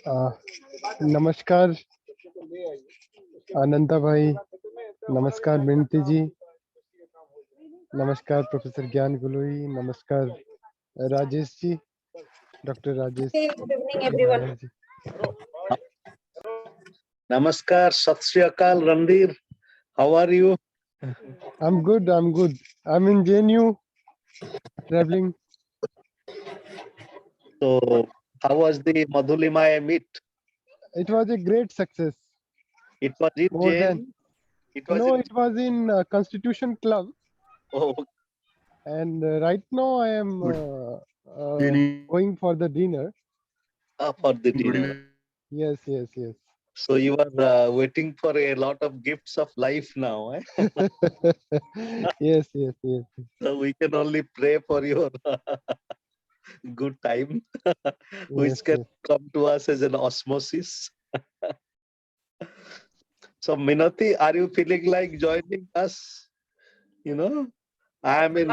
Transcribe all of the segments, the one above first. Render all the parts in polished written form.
Uh, Namaskar, Ananta bhai. Namaskar, Minati ji. Namaskar, Professor Gyan Gului. Namaskar, Rajesh ji. Dr. Rajesh. Good evening, everyone. Nair ji. Namaskar, Sat Shri Akal, Randhir. How are you? I'm good. I'm good. I'm in JNU, traveling. So, how was the Madhulimaya meet? It was a great success. It was in More than Jain? It was no, in... it was in Constitution Club, Oh, and right now I am going for the dinner. for the dinner. Yes, yes, yes. So, you are waiting for a lot of gifts of life now. Eh? Yes, yes, yes. So, we can only pray for your good time, which Yes, can yes. come to us as an osmosis. So, Minati, are you feeling like joining us? You know, I am in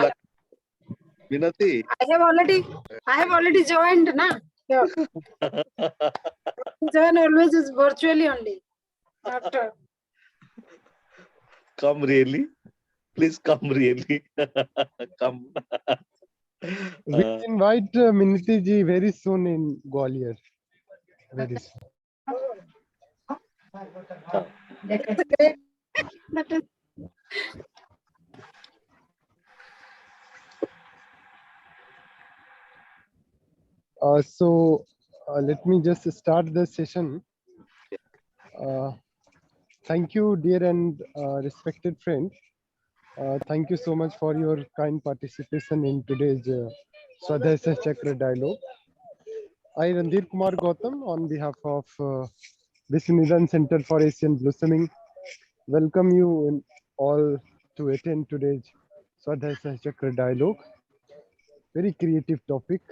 Minati. I have already joined, na. Yeah. Join always is virtually only. After. Come really. Please come really. Come. We'll invite Minati ji very soon in Gwalior. Very soon. That is Let me just start the session. Thank you, dear and respected friend. Thank you so much for your kind participation in today's Swadhyaya Chakra dialogue. I, Randhir Kumar Gautam, on behalf of Vishwaneedam Center for Asian Blossoming, welcome you in all to attend today's Swadhyaya Chakra dialogue. Very creative topic,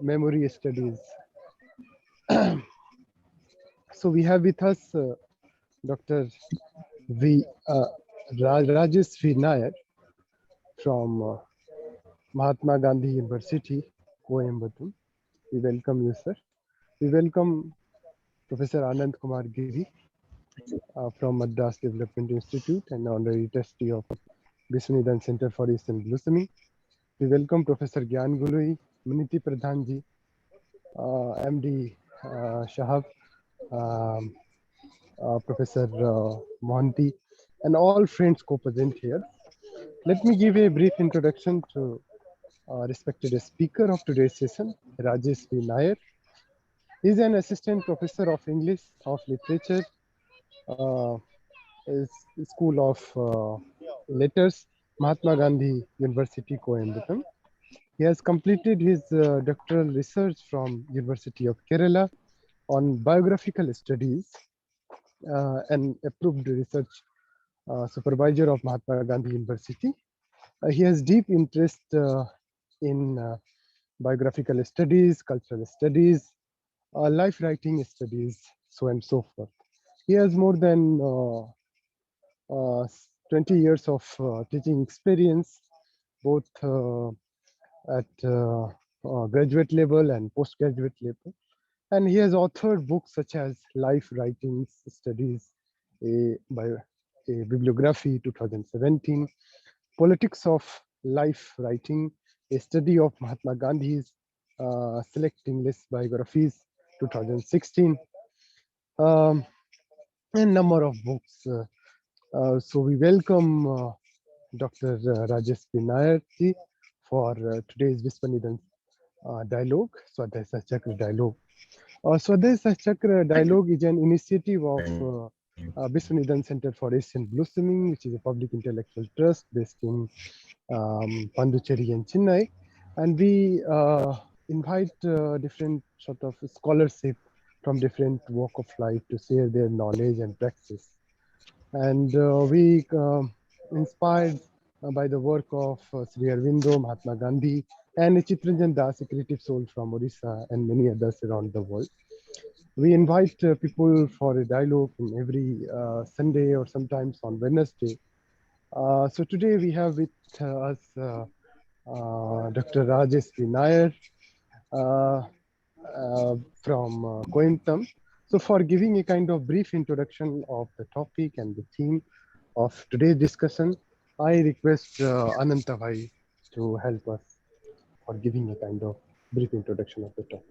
memory studies. So we have with us Dr. Rajesh V. Nair from Mahatma Gandhi University, Coimbatore. We welcome you, sir. We welcome Professor Anant Kumar Giri from Madras Development Institute and Honorary Trustee of Vishwaneedam Center for Asian Blossoming. We welcome Professor Gyan Gului, Minati Pradhan ji, MD Shahab, Professor Mohanty, and all friends co-present here. Let me give a brief introduction to respected speaker of today's session, Rajesh V. Nair. He is an assistant professor of English of Literature, School of Letters, Mahatma Gandhi University, Coimbatore. He has completed his doctoral research from University of Kerala on biographical studies and approved research supervisor of Mahatma Gandhi University. He has deep interest in biographical studies, cultural studies, life writing studies, so and so forth. He has more than 20 years of teaching experience, both at graduate level and postgraduate level. And he has authored books such as Life Writings Studies, a bibliography 2017, Politics of Life Writing, a study of Mahatma Gandhi's select English biographies 2016, and number of books. So we welcome Dr. Rajesh P. Nair ji for today's Vishwaneedam dialogue, Swadhyaya Chakra dialogue. Swadhyaya Chakra dialogue is an initiative of Vishwaneedam Center for Asian Blossoming, which is a public intellectual trust based in Pondicherry and Chennai. And we invite different sort of scholarship from different walk of life to share their knowledge and practice. And we inspired by the work of Sri Aurobindo, Mahatma Gandhi, and Chitranjan Das, a creative soul from Odisha, and many others around the world. We invite people for a dialogue in every Sunday or sometimes on Wednesday. So today we have with us Dr. Rajesh V. Nair. from Kottayam. So for giving a kind of brief introduction of the topic and the theme of today's discussion, I request Ananta bhai to help us for giving a kind of brief introduction of the topic.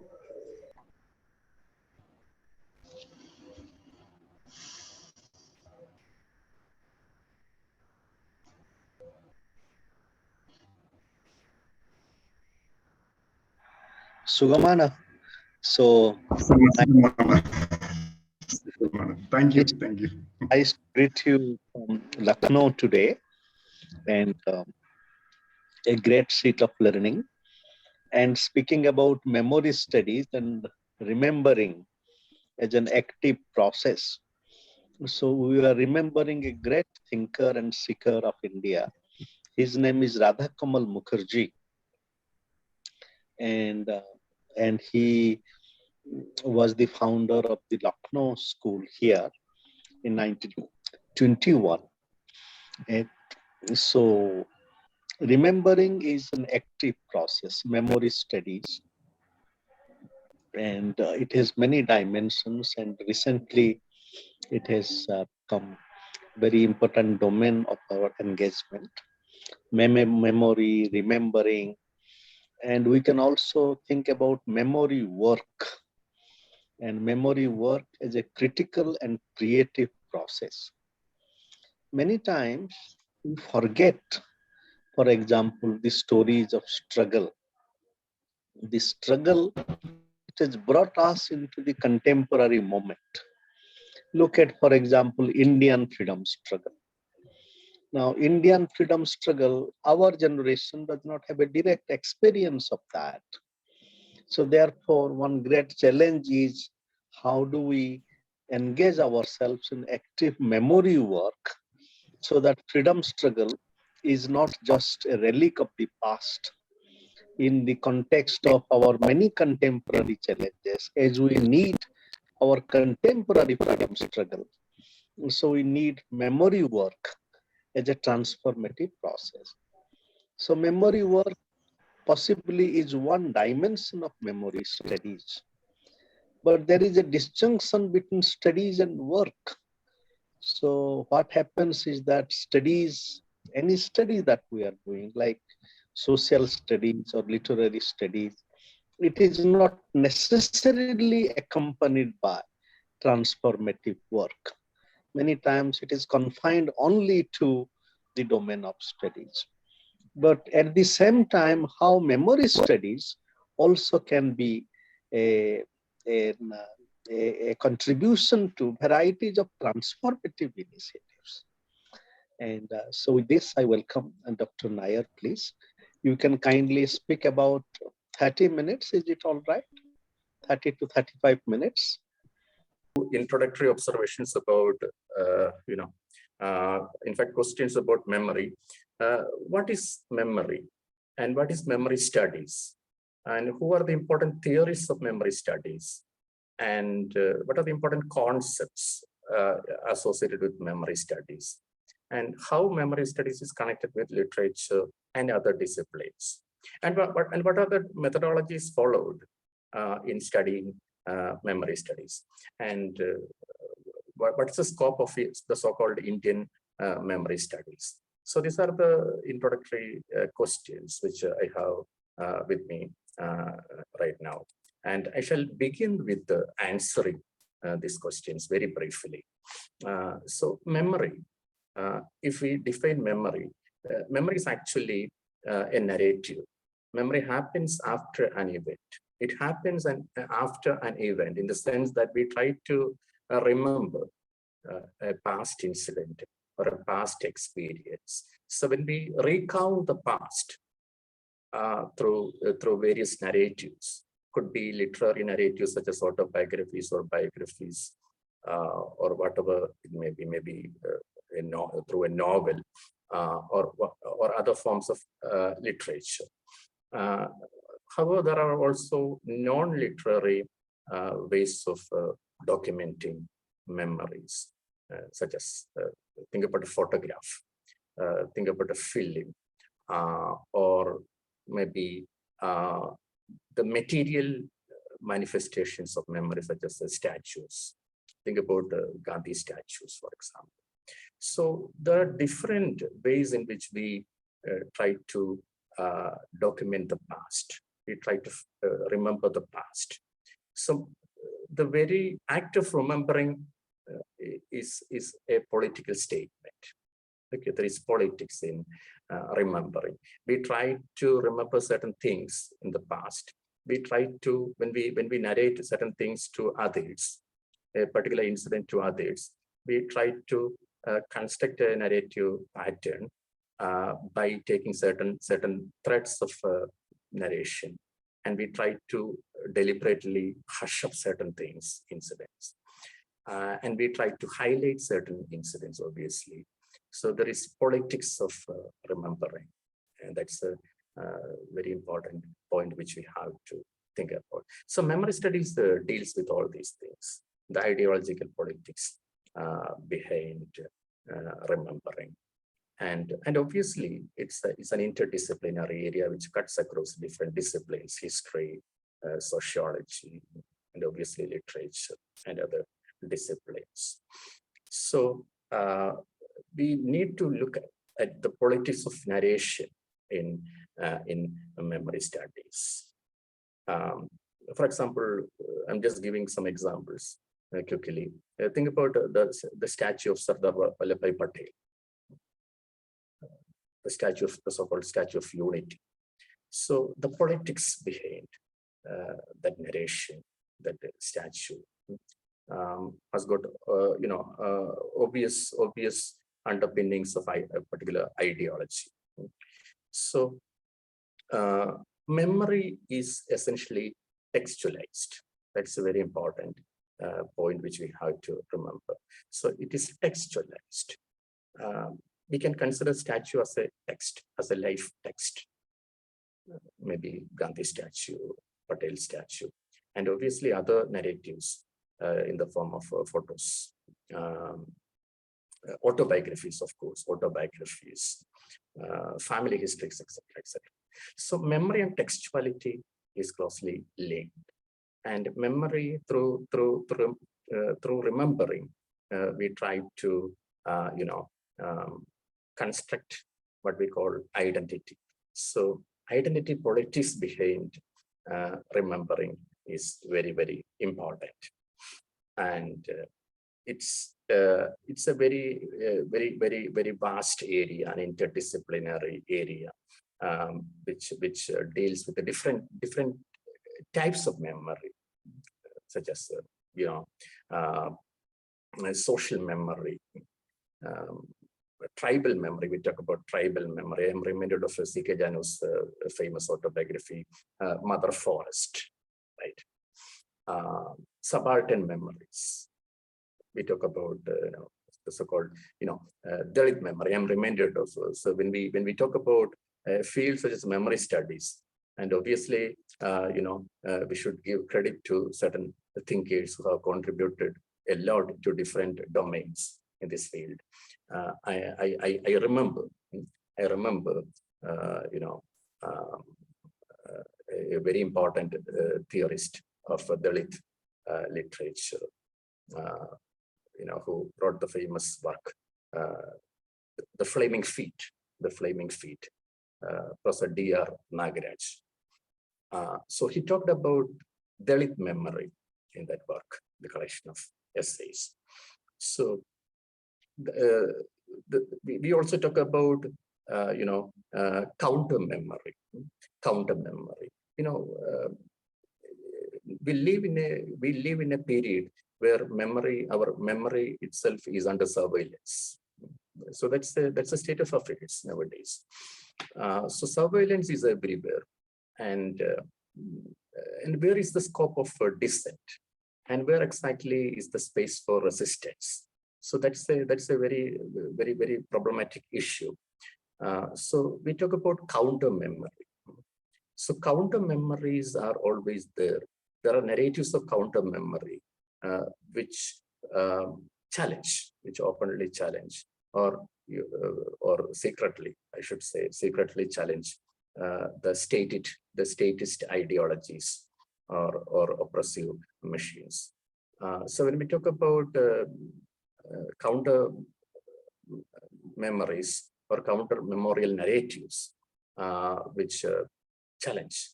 Sugamana. So Thank you. I greet you from Lucknow today, and a great seat of learning. And speaking about memory studies and remembering as an active process. So we are remembering a great thinker and seeker of India. His name is Radha Kamal Mukherjee, and he was the founder of the Lucknow school here in 1921. And so remembering is an active process, memory studies, and it has many dimensions, and recently it has become very important domain of our engagement. Memory, remembering, and we can also think about memory work, and memory work is a critical and creative process. Many times we forget, for example, the stories of struggle. The struggle, it has brought us into the contemporary moment. Look at, for example, Indian freedom struggle. Now, Indian freedom struggle, our generation does not have a direct experience of that. So therefore, one great challenge is how do we engage ourselves in active memory work so that freedom struggle is not just a relic of the past in the context of our many contemporary challenges, as we need our contemporary freedom struggle. So we need memory work as a transformative process. So memory work possibly is one dimension of memory studies, but there is a disjunction between studies and work. So what happens is that studies, any study that we are doing, like social studies or literary studies, it is not necessarily accompanied by transformative work. Many times it is confined only to the domain of studies. But at the same time, how memory studies also can be a, a, a contribution to varieties of transformative initiatives. And so with this, I welcome Dr. Nair, please. You can kindly speak about 30 minutes. Is it all right? 30 to 35 minutes. Introductory observations about, in fact, questions about memory. What is memory and what is memory studies? And who are the important theories of memory studies? And what are the important concepts associated with memory studies? And how memory studies is connected with literature and other disciplines? And what are the methodologies followed in studying memory studies? And what's the scope of the so-called Indian memory studies? So these are the introductory questions which I have with me right now. And I shall begin with answering these questions very briefly. So memory, if we define memory, memory is actually a narrative. Memory happens after an event. It happens after an event in the sense that we try to remember a past incident or a past experience. So when we recount the past through various narratives, could be literary narratives such as autobiographies or biographies, or whatever it may be, maybe through a novel or other forms of literature. However, there are also non-literary ways of documenting memories, such as think about a photograph, think about a film, or maybe the material manifestations of memory, such as the statues. Think about the Gandhi statues, for example. So there are different ways in which we try to document the past. We try to remember the past. So the very act of remembering is a political statement. Okay, there is politics in remembering. We try to remember certain things in the past. We try to, when we narrate certain things to others, a particular incident to others, we try to construct a narrative pattern by taking certain threads of narration, and we try to deliberately hush up certain things, incidents, and we try to highlight certain incidents, obviously. So there is politics of remembering, and that's a very important point which we have to think about. So memory studies deals with all these things, the ideological politics behind remembering. And obviously, it's an interdisciplinary area which cuts across different disciplines, history, sociology, and obviously literature and other disciplines. So we need to look at the politics of narration in memory studies. For example, I'm just giving some examples quickly. Think about the statue of Sardar Vallabhbhai Patel, the statue of the so-called Statue of Unity. So the politics behind that narration, that statue, has got obvious underpinnings of a particular ideology. So memory is essentially textualized. That's a very important point which we have to remember. So it is textualized. We can consider statue as a text, as a life text. Maybe Gandhi statue, Patel statue, and obviously other narratives in the form of photos, autobiographies, of course, family histories, etc., etc. So memory and textuality is closely linked, and memory through remembering, we try to construct what we call identity. So identity politics behind remembering is very, very important, and it's a very vast area, an interdisciplinary area, which deals with the different types of memory, such as social memory, tribal memory. We talk about tribal memory. I'm reminded of C.K. Janu's famous autobiography, Mother Forest, right? Subaltern memories. We talk about the so-called Dalit memory. I'm reminded of, so when we talk about fields such as memory studies, and obviously we should give credit to certain thinkers who have contributed a lot to different domains in this field. I remember a very important theorist of Dalit literature, who wrote the famous work, The Flaming Feet, Professor D.R. Nagaraj. So he talked about Dalit memory in that work, the collection of essays. So we also talk about counter memory. We live in a period where our memory itself is under surveillance. So that's a state of affairs nowadays. So surveillance is everywhere, and where is the scope of dissent, and where exactly is the space for resistance? So that's a very problematic issue. So we talk about counter memory. So counter memories are always there. There are narratives of counter memory which openly challenge, or secretly, I should say, secretly challenge the statist ideologies or oppressive machines. So when we talk about counter memories or counter memorial narratives, which challenge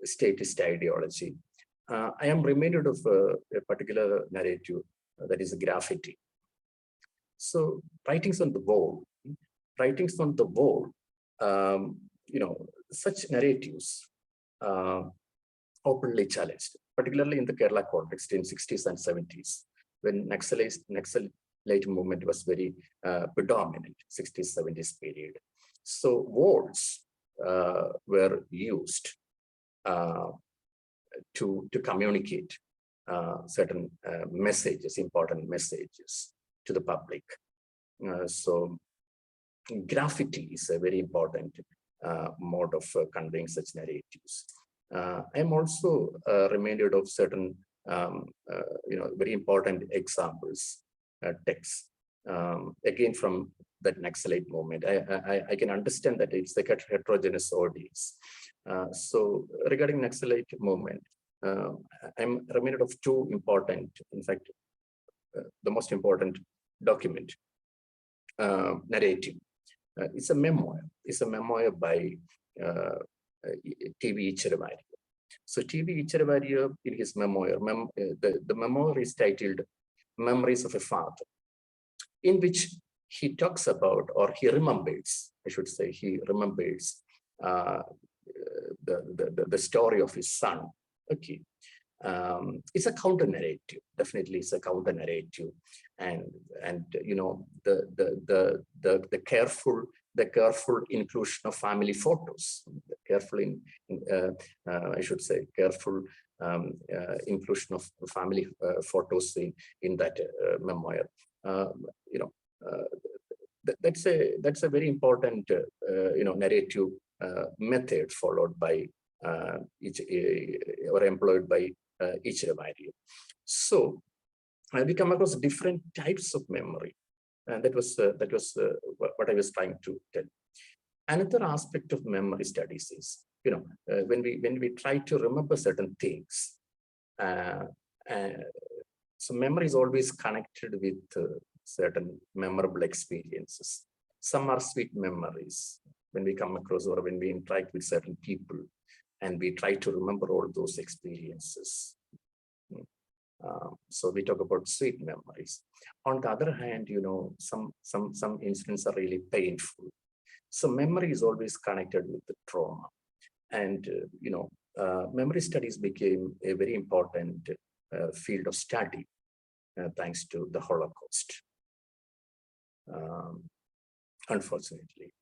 statist ideology, I am reminded of a particular narrative that is graffiti. So writings on the wall, such narratives openly challenged, particularly in the Kerala context in 60s and 70s, when Naxalite movement was very predominant, 60s, 70s period. So walls were used to communicate certain messages, important messages to the public. So graffiti is a very important mode of conveying such narratives. I'm also reminded of certain, very important examples, texts, again from that Naxalite movement. I can understand that it's a heterogeneous audience. So regarding Naxalite movement, I'm reminded of two important, in fact, the most important document, narrative. It's a memoir. It's a memoir by T.V. Ichiravaria. So T.V. Ichiravaria, in his memoir, the memoir is titled Memories of a Father, in which he talks about, or he remembers, I should say, he remembers the story of his son. Okay. It's a counter narrative. Definitely, it's a counter narrative, and the careful inclusion of family photos, I should say, careful inclusion of family photos in that memoir. That's a very important narrative method followed by or employed by Ichiravaria. So we come across different types of memory, and that was what I was trying to tell. Another aspect of memory studies is, when we try to remember certain things, so memory is always connected with certain memorable experiences. Some are sweet memories when we come across or when we interact with certain people, and we try to remember all those experiences. So we talk about sweet memories. On the other hand, some incidents are really painful. So memory is always connected with the trauma. And, memory studies became a very important field of study thanks to the Holocaust, unfortunately.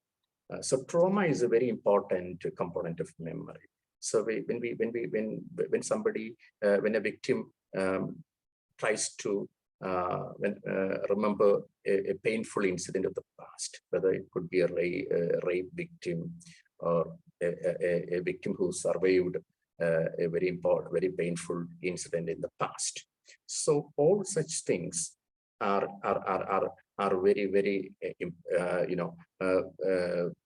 So trauma is a very important component of memory. So when a victim tries to remember a painful incident of the past, whether it could be a rape victim or a victim who survived a very painful incident in the past. So all such things are very, very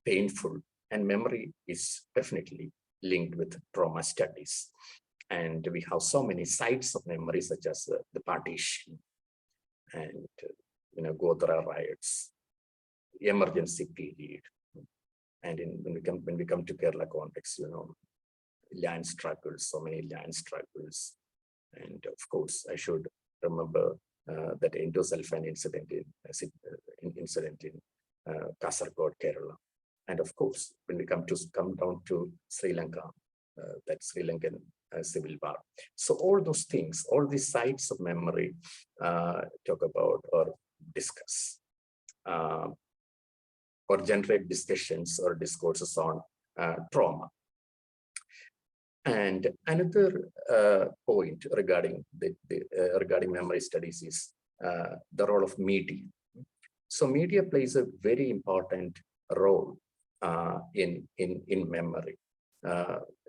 painful, and memory is definitely linked with trauma studies. And we have so many sites of memory, such as the partition and Godhra riots, emergency period, and when we come to Kerala context, land struggles, so many land struggles, and of course I should remember that endosulfan incident in Kasaragod, Kerala, and of course when we come down to Sri Lanka, that Sri Lankan civil war. So all those things, all these sites of memory talk about or discuss or generate discussions or discourses on trauma. And another point regarding regarding memory studies is the role of media. So media plays a very important role in memory.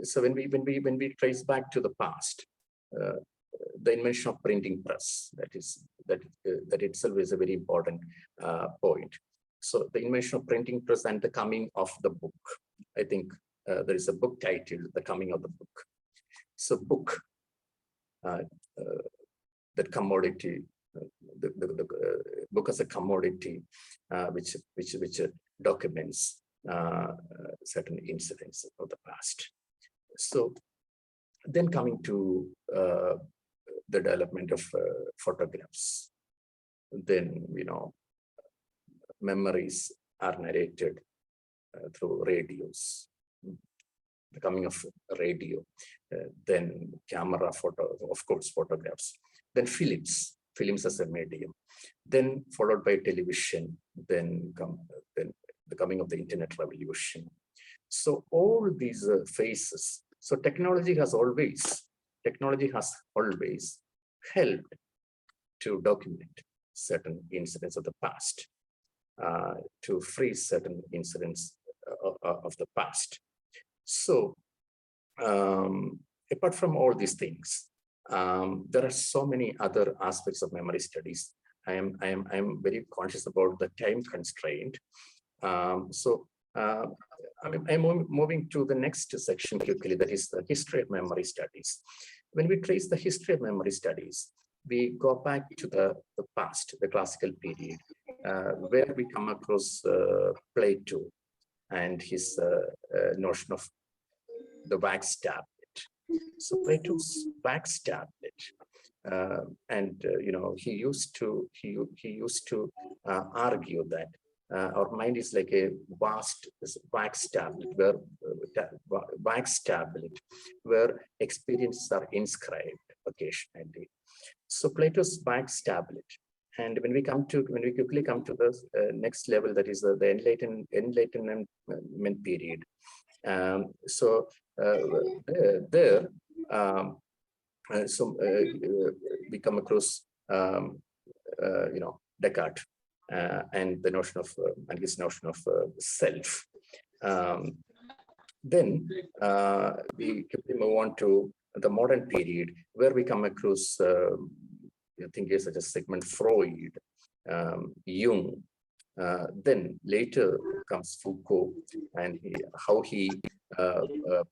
So when we trace back to the past, the invention of printing press, that itself is a very important point. So the invention of printing press and the coming of the book. I think there is a book titled The Coming of the Book. So book, that commodity, the book as a commodity, which documents certain incidents of the past. So then coming to the development of photographs, then memories are narrated through radios. The coming of radio, then camera photo, of course, photographs, then films as a medium, then followed by television, then the coming of the internet revolution. So all these phases. So technology has always helped to document certain incidents of the past, to freeze certain incidents of the past. So apart from all these things, there are so many other aspects of memory studies. I am very conscious about the time constraint. I'm moving to the next section quickly, that is the history of memory studies. When we trace the history of memory studies, we go back to the past, the classical period, where we come across Plato and his notion of the wax tablet. So Plato's wax tablet, he used to argue that our mind is like a vast wax tablet, where experiences are inscribed occasionally. So Plato's wax tablet. And when we quickly come to the next level, that is the Enlightenment period. We come across Descartes and the notion of and his notion of self. Then we quickly move on to the modern period, where we come across thinkers such as Sigmund Freud, Jung. Then later comes Foucault, and how he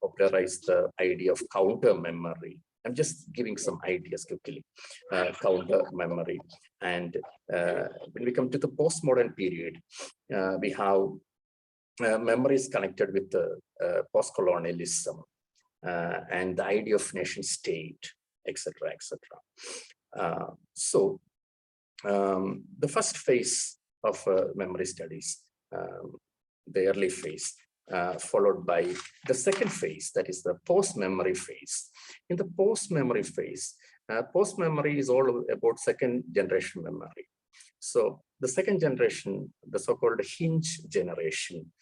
popularized the idea of counter memory. I'm just giving some ideas quickly. Counter memory. And when we come to the postmodern period, we have memories connected with post-colonialism and the idea of nation state, etc., etc. The first phase of memory studies, the early phase, followed by the second phase, that is the post-memory phase. In the post-memory phase, post-memory is all about second generation memory. So the second generation, the so-called hinge generation,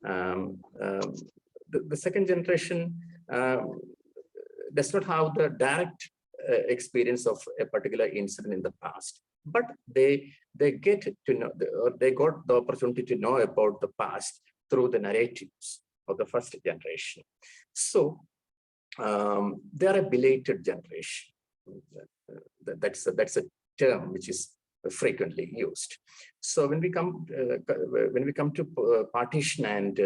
the second generation does not have the direct experience of a particular incident in the past, but they get to know, or they got the opportunity to know about the past through the narratives of the first generation. So they are a belated generation. That's a term which is frequently used. So when we come to partition and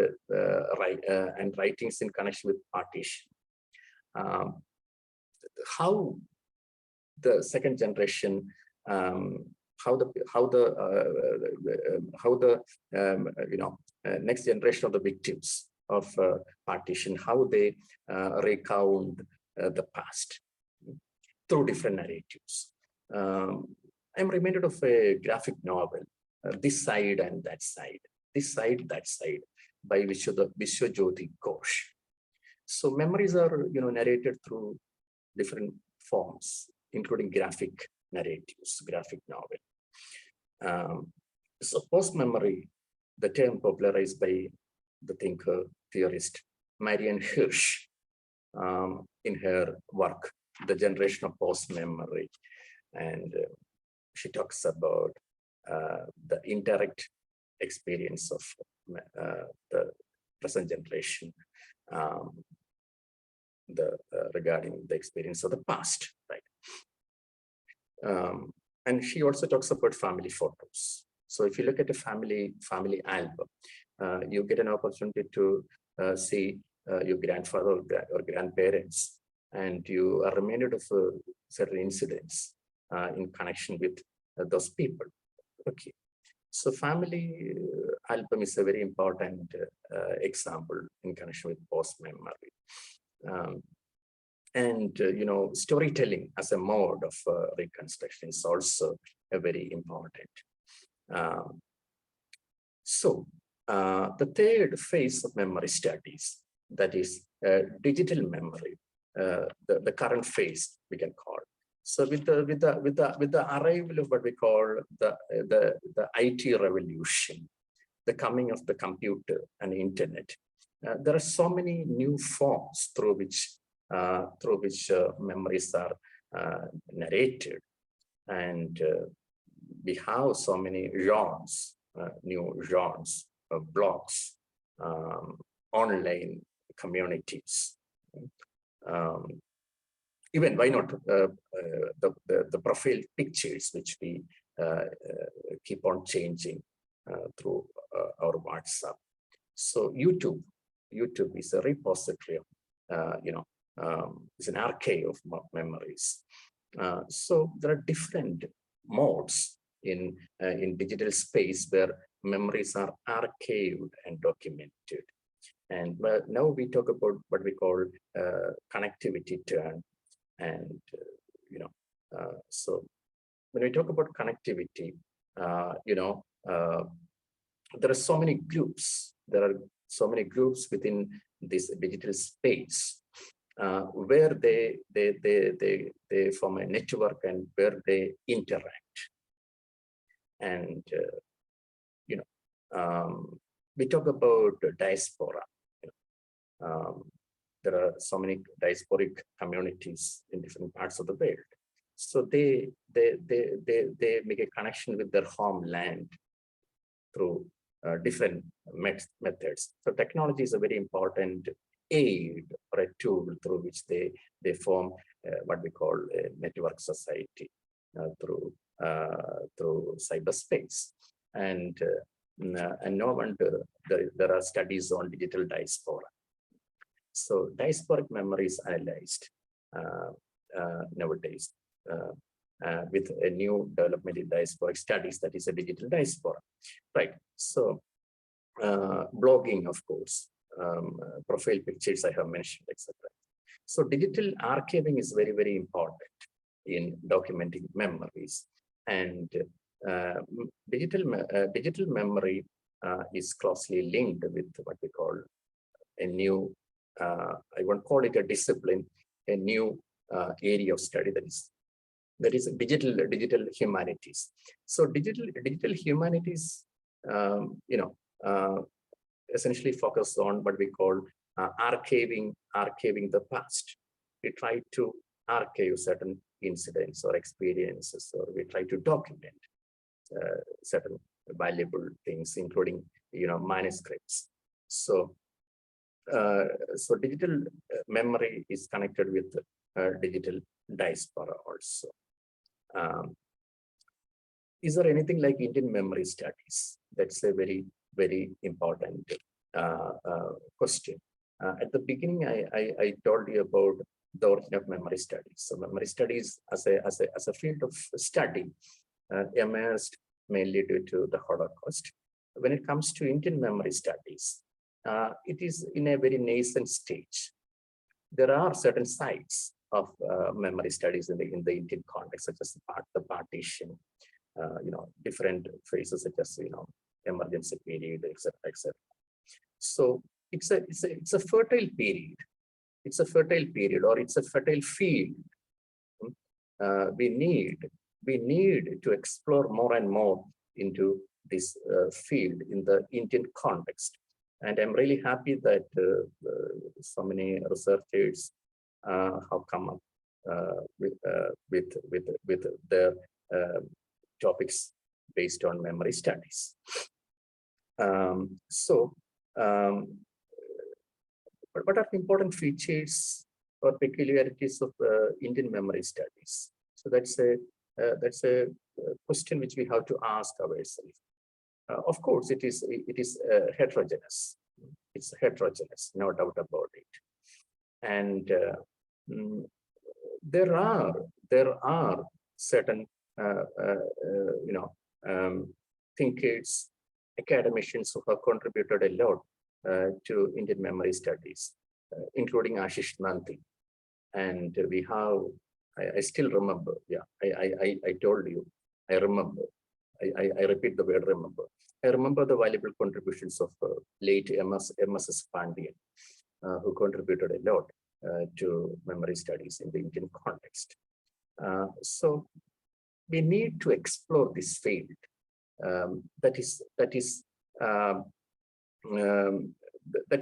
writings in connection with partition, how the second generation, how the next generation of the victims of partition, how they recount the past through different narratives. I'm reminded of a graphic novel, This Side and That Side, This Side, That Side, by Vishwaneedam Ghosh. So memories are narrated through different forms, including graphic narratives, graphic novel. So post-memory, the term popularized by the thinker, theorist, Marianne Hirsch, in her work, The Generation of Post-Memory. And she talks about the indirect experience of the present generation, regarding the experience of the past, right? And she also talks about family photos. So if you look at a family album, you get an opportunity to see your grandfather or grandparents and you are reminded of certain incidents in connection with those people. Okay, so family album is a very important example in connection with post memory. Storytelling as a mode of reconstruction is also a very important. The third phase of memory studies, that is digital memory, the current phase we can call. So with the arrival of what we call the IT revolution, the coming of the computer and internet, there are so many new forms through which memories are narrated, and we have so many genres, new genres, blogs, online communities. Even why not the profile pictures which we keep on changing through our WhatsApp. So YouTube is a repository of, it's an archive of memories. So there are different modes in digital space where memories are archived and documented. And now we talk about what we call connectivity turn. And, so when we talk about connectivity, there are so many groups. There are so many groups within this digital space where they form a network and where they interact. And, we talk about diaspora. There are so many diasporic communities in different parts of the world. So they make a connection with their homeland through different methods. So technology is a very important aid or a tool through which they form what we call a network society through cyberspace. And no wonder there are studies on digital diaspora. So diasporic memory is analyzed nowadays with a new development in diasporic studies, that is a digital diaspora, right? So blogging, of course, profile pictures I have mentioned, etc. So digital archiving is very, very important in documenting memories, and digital memory is closely linked with what we call a new, I won't call it a discipline, a new area of study, that is digital humanities. So digital humanities, essentially focus on what we call archiving the past. We try to archive certain incidents or experiences, or we try to document certain valuable things, including manuscripts. So digital memory is connected with digital diaspora also. Is there anything like Indian memory studies? That's a very, very important question. At the beginning, I told you about the origin of memory studies. So memory studies as a field of study emerged mainly due to the Holocaust. When it comes to Indian memory studies, it is in a very nascent stage. There are certain sites of memory studies in the Indian context, such as the partition, different phases such as emergency period, etc., etc. So it's a fertile period. It's a fertile period, or it's a fertile field. We need to explore more and more into this field in the Indian context. And I'm really happy that so many researchers have come up with their topics based on memory studies. What are the important features or peculiarities of Indian memory studies? So that's a question which we have to ask ourselves. Of course, it is heterogeneous. It's heterogeneous, no doubt about it. And mm, there are certain thinkers, academicians who have contributed a lot to Indian memory studies, including Ashish Nanti. And we have, I still remember, yeah, I told you, I remember, I repeat the word remember. I remember the valuable contributions of late MSS Gandhian, who contributed a lot to memory studies in the Indian context. So we need to explore this field. That's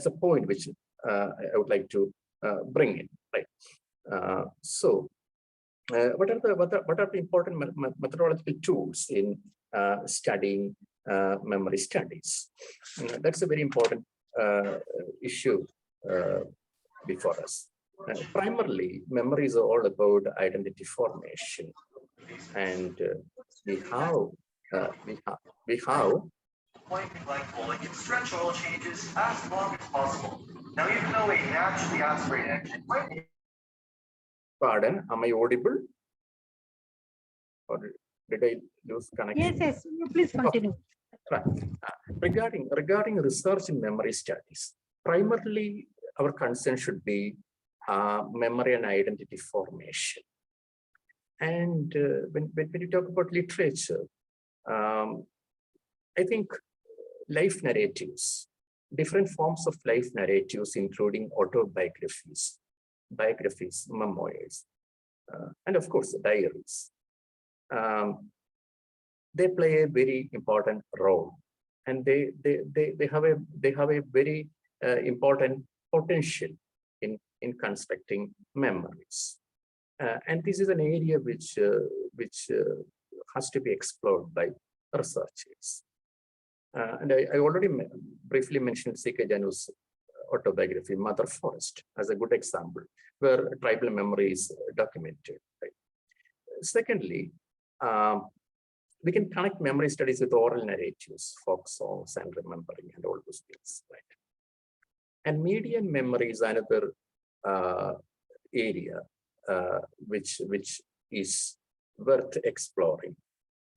a point which I would like to bring in, right? What are the important methodological tools in studying memory studies? That's a very important issue before us. Primarily, memory is all about identity formation, and we have point blank bullet can stretch oil changes as long as possible. Now, even though a naturally aspirated engine might be. Pardon, am I audible? Or did I lose connection? Yes, please continue. Right. Regarding research in memory studies, primarily our concern should be memory and identity formation. And when you talk about literature, I think life narratives, different forms of life narratives, including autobiographies, biographies, memoirs, and of course, diaries. They play a very important role, and they have a very important potential in constructing memories. And this is an area which has to be explored by researchers. And I already briefly mentioned C.K. Janu's autobiography, Mother Forest, as a good example, where tribal memory is documented. Right? Secondly, we can connect memory studies with oral narratives, folk songs, and remembering, and all those things. Right? And median memory is another area which is worth exploring.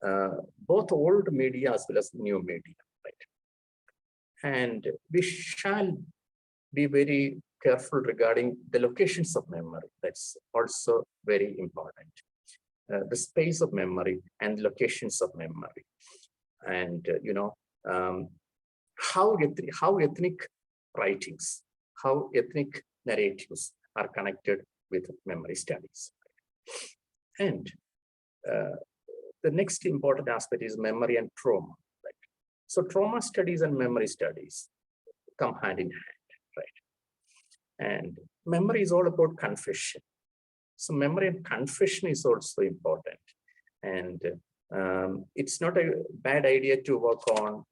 Both old media as well as new media, right? And we shall be very careful regarding the locations of memory. That's also very important. The space of memory and locations of memory, and how ethnic writings, how ethnic narratives are connected with memory studies. And the next important aspect is memory and trauma. Right? So trauma studies and memory studies come hand in hand, right? And memory is all about confession. So memory and confession is also important. And it's not a bad idea to work on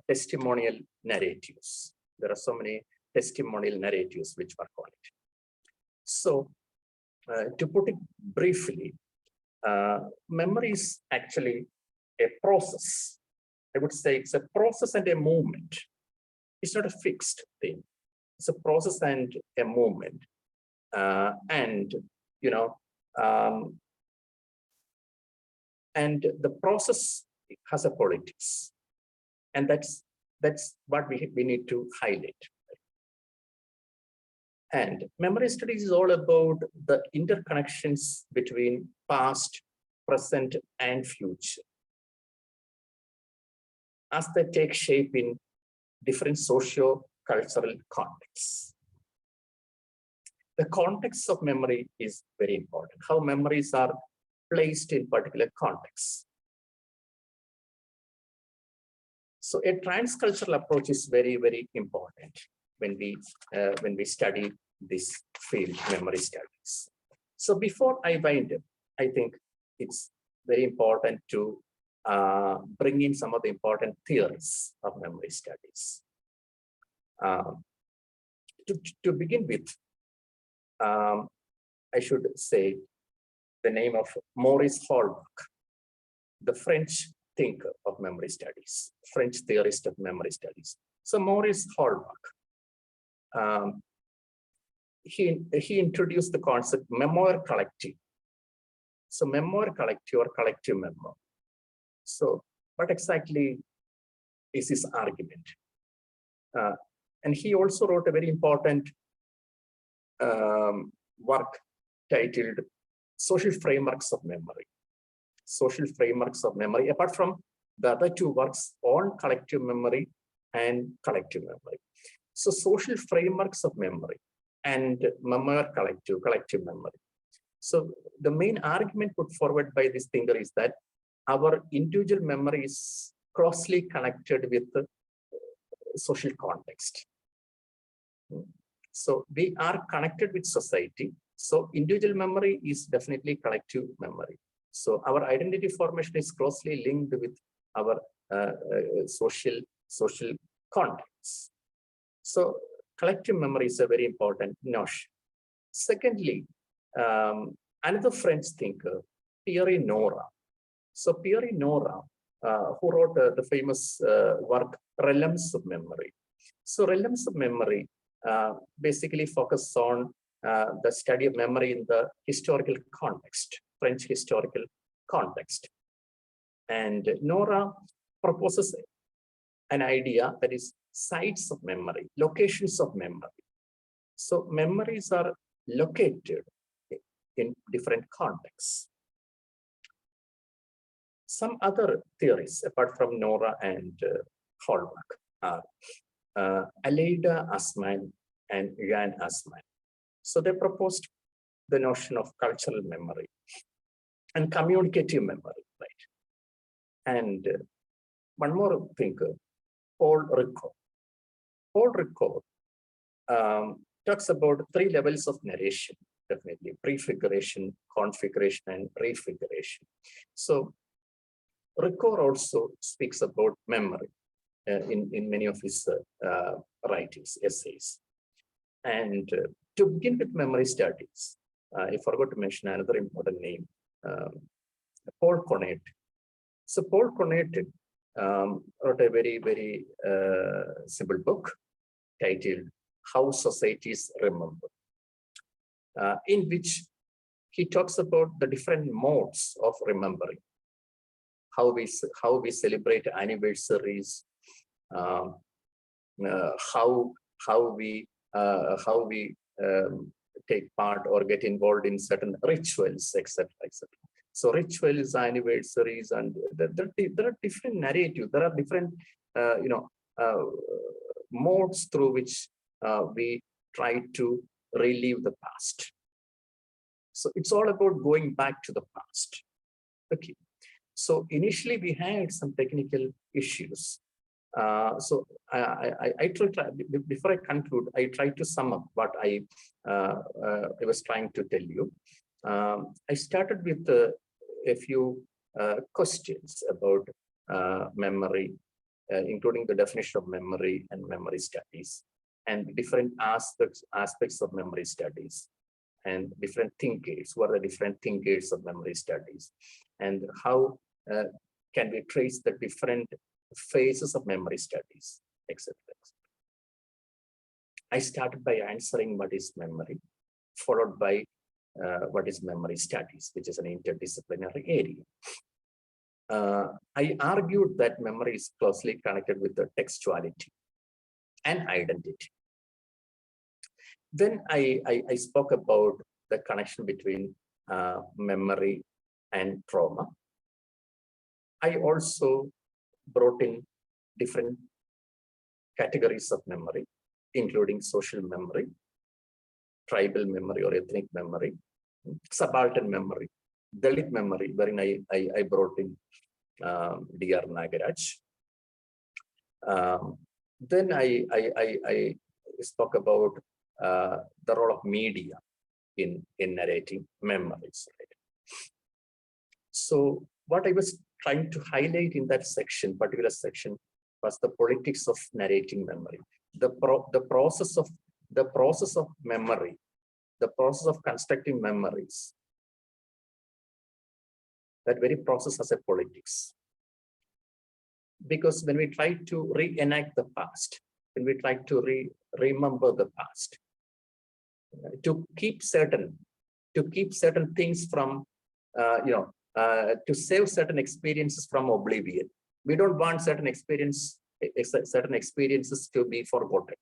testimonial narratives. There are so many testimonial narratives which work on it. So to put it briefly, memory is actually a process. I would say it's a process and a movement. It's not a fixed thing. It's a process and a movement. And the process has a politics. And that's what we need to highlight. And memory studies is all about the interconnections between past, present, and future, as they take shape in different socio-cultural contexts. The context of memory is very important, how memories are placed in particular contexts. So a transcultural approach is very, very important when we study this field, memory studies. So before I wind up, I think it's very important to bring in some of the important theories of memory studies. To begin with, I should say the name of Maurice Holbach, the French thinker of memory studies, French theorist of memory studies. So Maurice Holbach, he introduced the concept memoir collective. So memoir collective or collective memoir. So what exactly is his argument? And he also wrote a very important work titled Social Frameworks of Memory. Social Frameworks of Memory, apart from the other two works on collective memory and collective memory. So social frameworks of memory and memoir collective memory. So the main argument put forward by this thinker is that our individual memory is closely connected with the social context. So we are connected with society. So individual memory is definitely collective memory. So our identity formation is closely linked with our social context. So collective memory is a very important notion. Secondly, another French thinker, Pierre Nora. So Pierre Nora, who wrote the famous work Realms of Memory. So Realms of Memory basically focus on the study of memory in the historical context, French historical context. And Nora proposes an idea that is sites of memory, locations of memory. So memories are located in different contexts. Some other theories, apart from Nora and Hallmark, are Aleida Assmann and Jan Assmann. So they proposed the notion of cultural memory and communicative memory, right? And one more thinker, Paul Ricoeur. Paul Ricoeur talks about 3 levels of narration, definitely: prefiguration, configuration, and refiguration. So Ricoeur also speaks about memory in many of his writings, essays. And to begin with memory studies, I forgot to mention another important name, Paul Connet. So Paul Connet wrote a very, very simple book titled How Societies Remember, in which he talks about the different modes of remembering, how we celebrate anniversaries, how we take part or get involved in certain rituals, etc., etc. So rituals, anniversaries, and there are different narratives. There are different, modes through which we try to relive the past. So it's all about going back to the past. Okay. So initially we had some technical issues. So I try, before I conclude, I try to sum up what I was trying to tell you. I started with a few questions about memory, including the definition of memory and memory studies, and different aspects of memory studies, and different thinkers. What are the different thinkers of memory studies, and how can we trace the different phases of memory studies, etc. I started by answering what is memory, followed by what is memory studies, which is an interdisciplinary area. I argued that memory is closely connected with the textuality and identity. Then I spoke about the connection between memory and trauma. I also brought in different categories of memory, including social memory, tribal memory or ethnic memory, subaltern memory, Dalit memory, wherein I brought in D.R. Nagaraj. Then I spoke about the role of media in narrating memories. Right? So what I was trying to highlight in that particular section, was the politics of narrating memory, the process of memory, the process of constructing memories. That very process has a politics. Because when we try to reenact the past, when we try to remember the past, to keep certain things from, to save certain experiences from oblivion. We don't want certain experiences to be forgotten.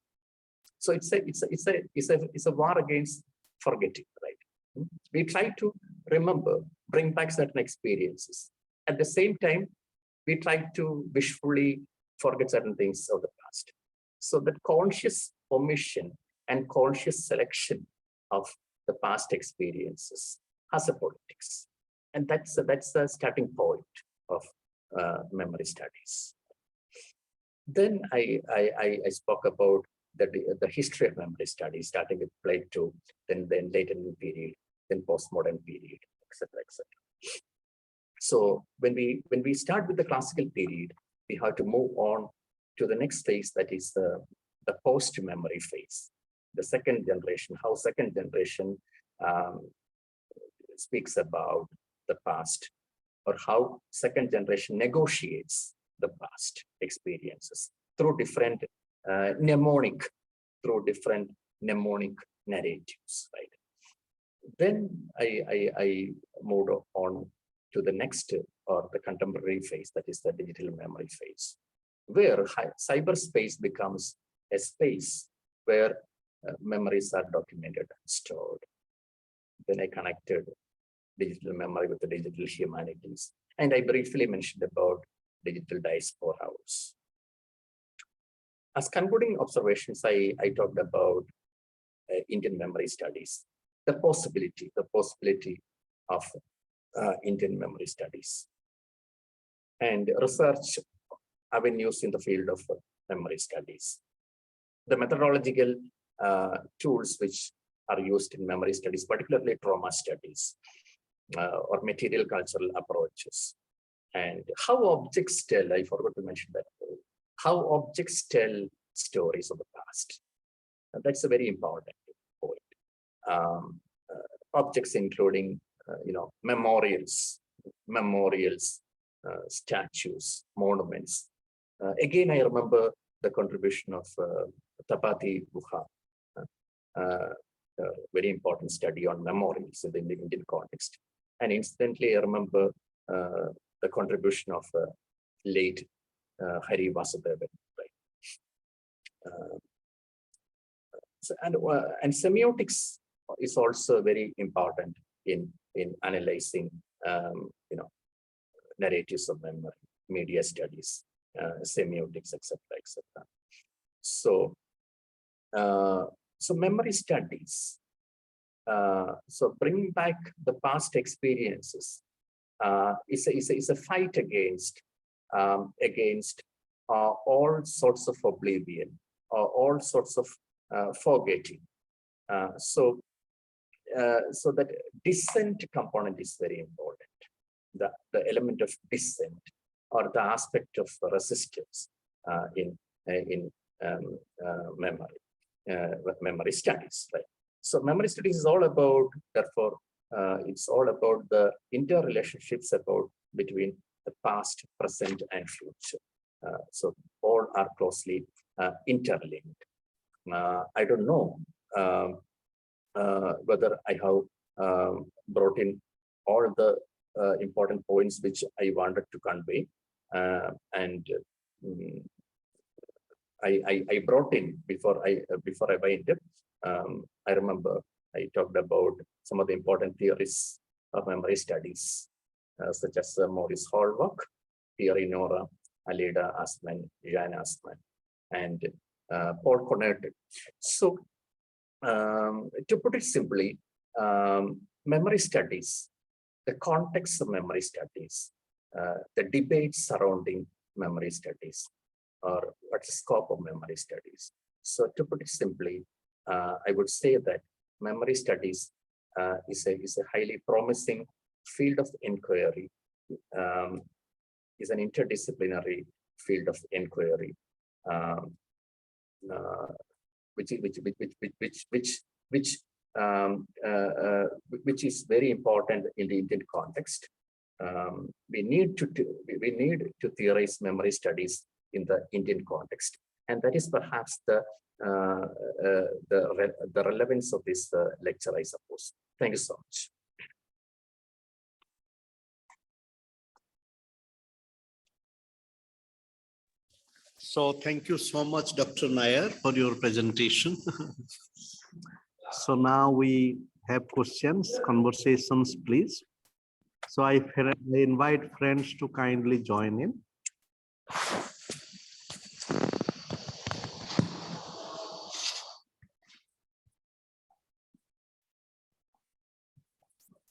So it's a war against forgetting, right? We try to remember, bring back certain experiences. At the same time, we try to wishfully forget certain things of the past. So that conscious omission and conscious selection of the past experiences has a politics. And that's the starting point of memory studies. Then I spoke about the history of memory studies, starting with Plato, then later period, then postmodern period, etc., etc. So when we start with the classical period, we have to move on to the next phase, that is the post-memory phase, the second generation. How second generation speaks about the past, or how second generation negotiates the past experiences through different mnemonic narratives, right? Then I moved on to the next, or the contemporary phase, that is the digital memory phase, where cyberspace becomes a space where memories are documented and stored. Then I connected digital memory with the digital humanities, and I briefly mentioned about digital diasporas. As concluding observations, I talked about Indian memory studies, the possibility of Indian memory studies, and research avenues in the field of memory studies. The methodological tools which are used in memory studies, particularly trauma studies, or material cultural approaches, and how objects tell, I forgot to mention that, how objects tell stories of the past. That's a very important point. Objects including, memorials, statues, monuments. Again, I remember the contribution of Tapati Guha, a very important study on memorials in the Indian context. And incidentally, I remember the contribution of late Hari Vasudevan, right? And semiotics is also very important in analyzing, narratives of memory, media studies, semiotics, etc., etc. So, memory studies. So bringing back the past experiences is a fight against all sorts of oblivion, or all sorts of forgetting. So that dissent component is very important. The element of dissent, or the aspect of resistance in memory studies, right? So memory studies is all about, therefore, it's all about the interrelationships between the past, present, and future. So all are closely interlinked. I don't know whether I have brought in all the important points which I wanted to convey, and I brought in before I went. I remember I talked about some of the important theories of memory studies, such as Maurice Hallmark, Thierry Nora, Alida Asman, Jan Asman, and Paul Connery. So, to put it simply, memory studies, the context of memory studies, the debates surrounding memory studies, or what's the scope of memory studies. So to put it simply, I would say that memory studies is a highly promising field of inquiry, is an interdisciplinary field of inquiry, which is very important in the Indian context. We need to theorize memory studies in the Indian context. And that is perhaps the relevance of this lecture, I suppose. Thank you so much. So thank you so much, Dr. Nair, for your presentation. So now we have questions, conversations, please. So I invite friends to kindly join in.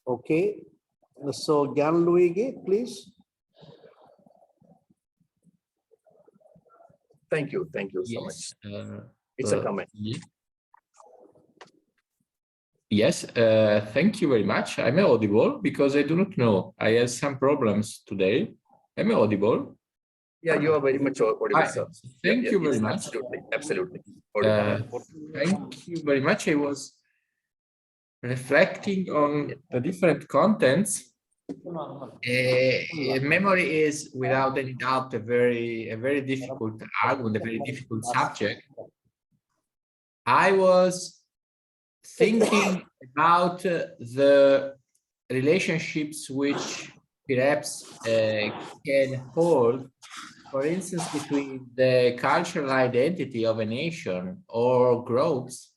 Okay, so Gyan Luigi, please. Thank you so much. It's a comment. Yes, thank you very much. I'm audible because I do not know. I have some problems today. Am I audible? Yeah, you are very much audible, sir. Thank you very much. Absolutely. Thank you very much. I was reflecting on the different contents. Memory is without any doubt a very difficult argument, a very difficult subject. I was thinking about the relationships which perhaps can hold, for instance, between the cultural identity of a nation or groups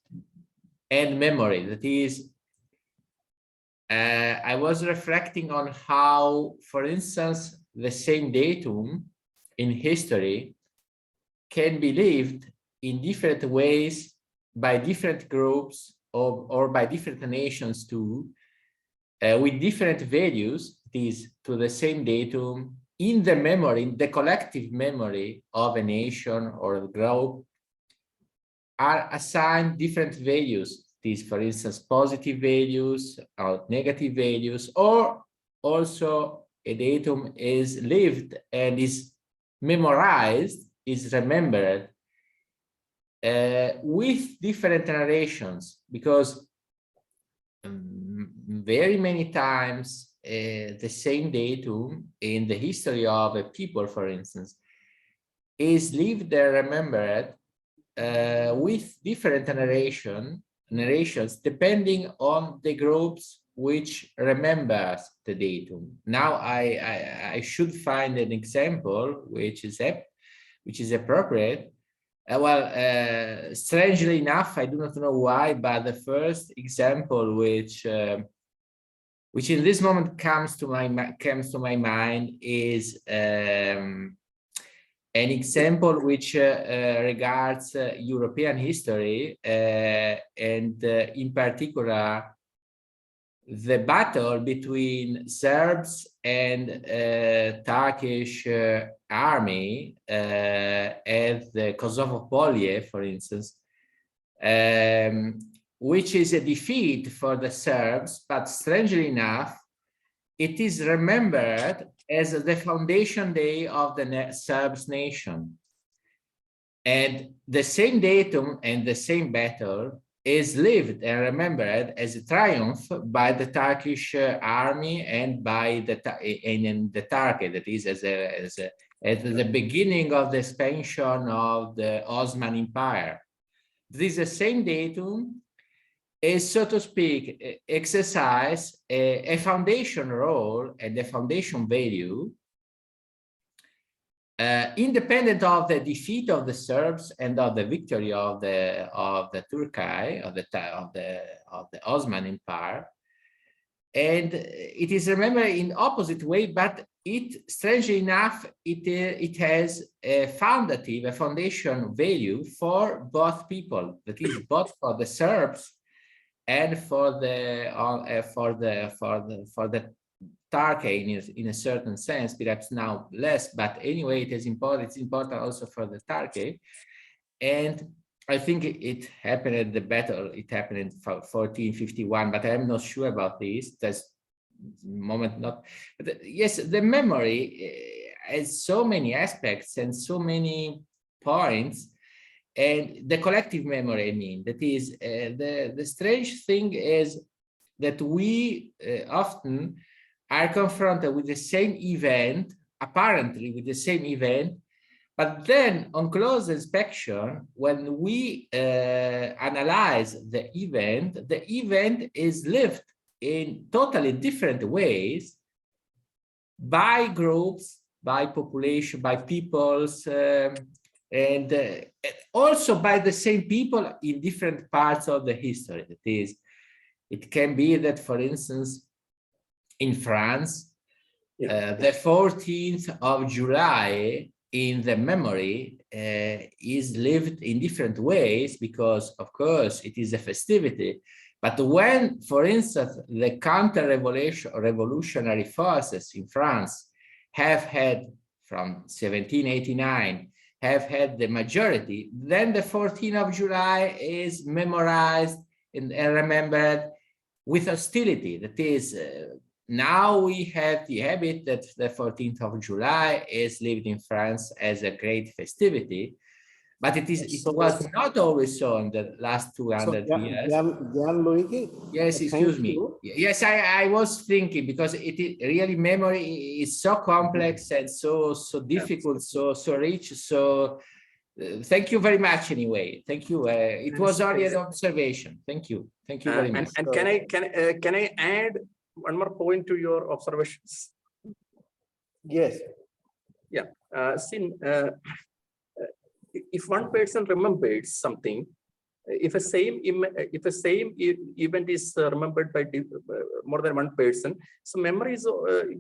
and memory. That is, I was reflecting on how, for instance, the same datum in history can be lived in different ways by different groups or by different nations too, with different values, these to the same datum in the memory, in the collective memory of a nation or a group, are assigned different values. These, for instance, positive values or negative values, or also a datum is lived and is memorized, is remembered with different narrations, because very many times the same datum in the history of a people, for instance, is lived and remembered with different narrations depending on the groups which remembers the datum. Now I should find an example which is appropriate. Strangely enough, I do not know why, but the first example which in this moment comes to my mind is an example which regards European history and in particular the battle between Serbs and Turkish army at the Kosovo Polje, for instance, which is a defeat for the Serbs, but strangely enough, it is remembered as the foundation day of the Serbs nation. And the same datum and the same battle is lived and remembered as a triumph by the Turkish army and by the Turkey, that is at the beginning of the expansion of the Ottoman Empire. This is the same datum is, so to speak, exercise a foundation role and a foundation value independent of the defeat of the Serbs and of the victory of the Turkey, of the Ottoman Empire, and it is remembered in opposite way. But it, strangely enough, it has a foundation value for both people. That is, both for the Serbs and for the Turkey in a certain sense, perhaps now less, but anyway, it is important. It's important also for the Turkey, and I think it happened at the battle. It happened in 1451, but I'm not sure about this. That's moment not. But yes, the memory has so many aspects and so many points, and the collective memory. I mean, that is the strange thing is that we often are confronted with the same event, apparently with the same event, But then on close inspection, when we analyze the event is lived in totally different ways by groups, by population, by peoples, and also by the same people in different parts of the history. That is, it can be that, for instance, in France, the 14th of July in the memory is lived in different ways because, of course, it is a festivity. But when, for instance, the counter-revolutionary forces in France have had, from 1789, have had the majority, then the 14th of July is memorized and remembered with hostility. That is, now we have the habit that the 14th of July is lived in France as a great festivity, but it was not always so in the last 200 years. Yes, excuse me. Yes, I was thinking, because really memory is so complex and so difficult, so rich. So thank you very much anyway. Thank you. It was only an observation. Thank you. Thank you very much. And can I add one more point to your observations? Yes. Yeah. If one person remembers something, if a same event is remembered by more than one person, so memory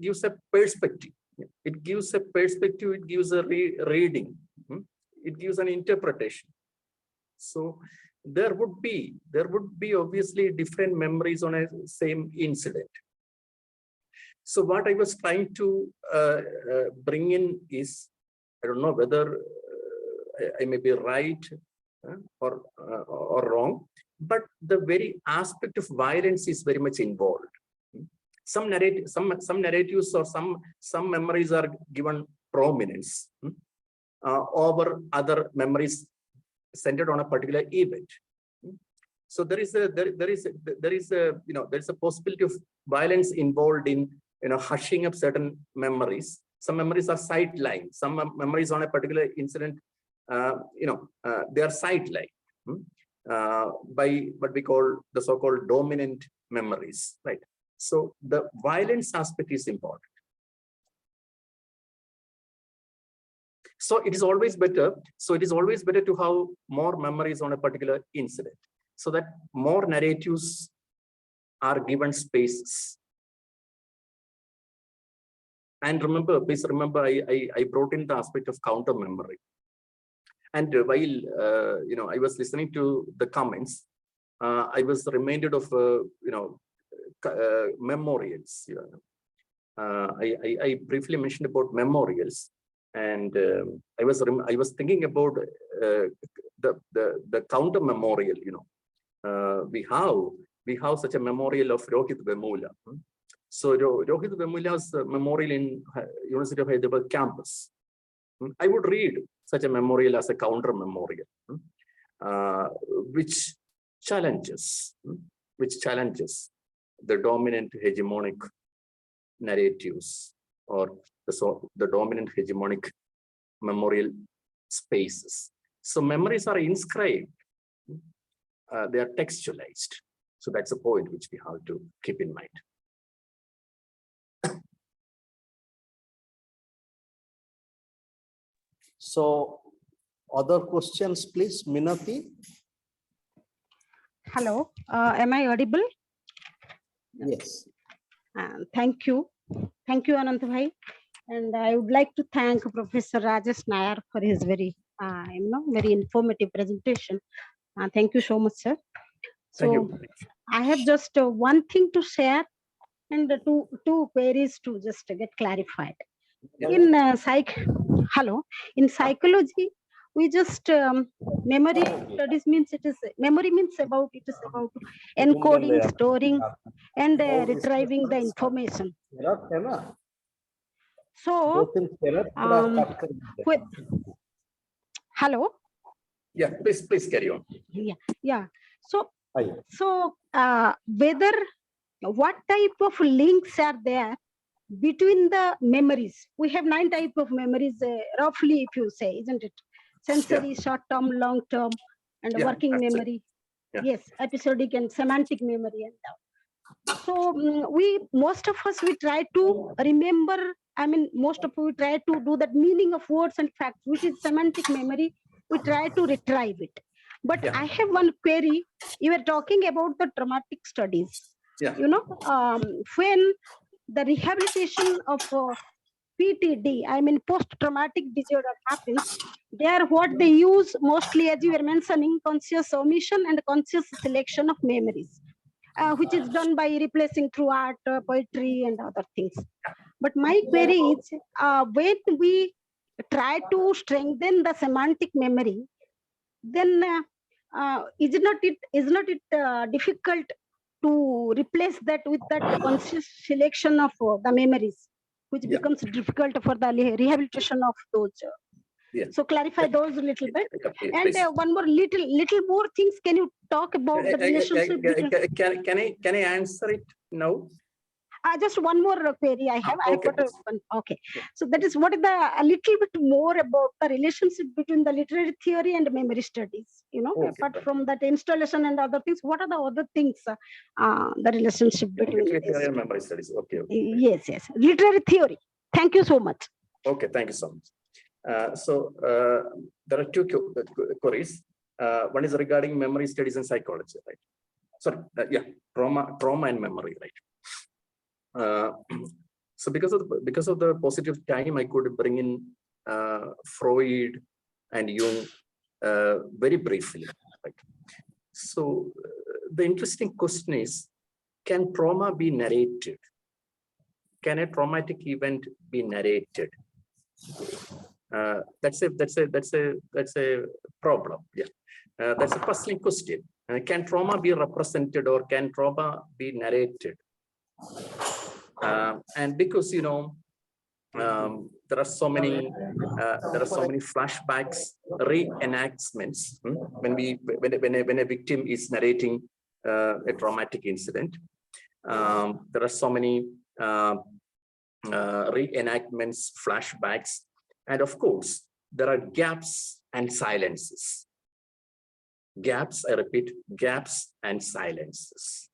gives a perspective. It gives a perspective. It gives a reading. It gives an interpretation. So there would be obviously different memories on a same incident. So what I was trying to bring in is, I don't know whether I may be right or wrong, but the very aspect of violence is very much involved. Some narratives or some memories are given prominence over other memories centered on a particular event. So there is a possibility of violence involved in hushing up certain memories. Some memories are sidelined. Some memories on a particular incident, they are sidelined by what we call the so-called dominant memories, right? So the violence aspect is important. So it is always better. So it is always better to have more memories on a particular incident, so that more narratives are given spaces. And remember, please remember, I brought in the aspect of counter memory. And while I was listening to the comments, I was reminded of memorials. I briefly mentioned about memorials, and I was thinking about the counter memorial. We have such a memorial of Rohit Vemula. So Rohit Vemula's memorial in University of Hyderabad campus. I would read such a memorial as a counter memorial, which challenges the dominant hegemonic narratives or the dominant hegemonic memorial spaces. So memories are inscribed, they are textualized. So that's a point which we have to keep in mind. So, other questions, please, Minati. Hello, am I audible? Yes. Thank you, Ananta bhai, and I would like to thank Professor Rajesh Nair for his very informative presentation. Thank you so much, sir. So, Thank you. I have just one thing to share and two queries to just get clarified. Yeah. In psychology, we just memory studies means memory means about encoding, storing, and retrieving the information. So, hello. Yeah, please carry on. Yeah. So whether what type of links are there between the memories. We have 9 types of memories, roughly, if you say, isn't it? Sensory, short-term, long-term, and working memory. Yes, episodic and semantic memory. And so most of us, we try to remember. I mean, most of us, we try to do that meaning of words and facts, which is semantic memory. We try to retrieve it. But I have one query. You were talking about the traumatic studies. You know, when the rehabilitation of PTD, I mean post-traumatic disorder happens, there what they use mostly, as you were mentioning, conscious omission and conscious selection of memories, which is done by replacing through art, poetry, and other things. But my query is, when we try to strengthen the semantic memory, then is not it difficult to replace that with that conscious selection of the memories, which becomes difficult for the rehabilitation of those. So clarify those a little bit. And one more little more things. Can you talk about the relationship between? Can I answer it now? Just one more query I have. Okay. So that is what is a little bit more about the relationship between the literary theory and memory studies. You know, apart from that installation and other things, what are the other things? The relationship between literary theory and memory studies. Okay. Yes. Literary theory. Thank you so much. Okay, thank you so much. So there are 2 queries. One is regarding memory studies and psychology, right? Sorry, trauma and memory, right? So because of the positive time, I could bring in Freud and Jung very briefly. Right? So the interesting question is, can trauma be narrated? Can a traumatic event be narrated? That's a problem. That's a puzzling question. Can trauma be represented, or can trauma be narrated? And because there are so many flashbacks, reenactments when a victim is narrating a traumatic incident. There are so many reenactments, flashbacks, and of course there are gaps and silences. Gaps, I repeat, gaps and silences.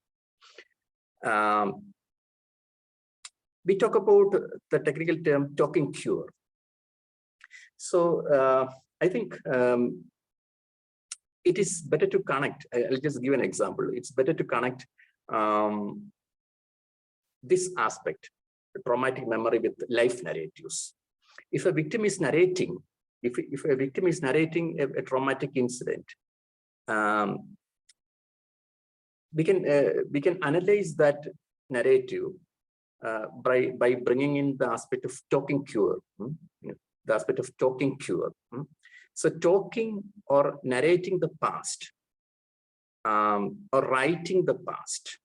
We talk about the technical term talking cure. So I think it is better to connect. I'll just give an example. It's better to connect this aspect, traumatic memory, with life narratives. If a victim is narrating, if a victim is narrating a traumatic incident, we can analyze that narrative by bringing in the aspect of talking cure, the aspect of talking cure. So talking or narrating the past, or writing the past.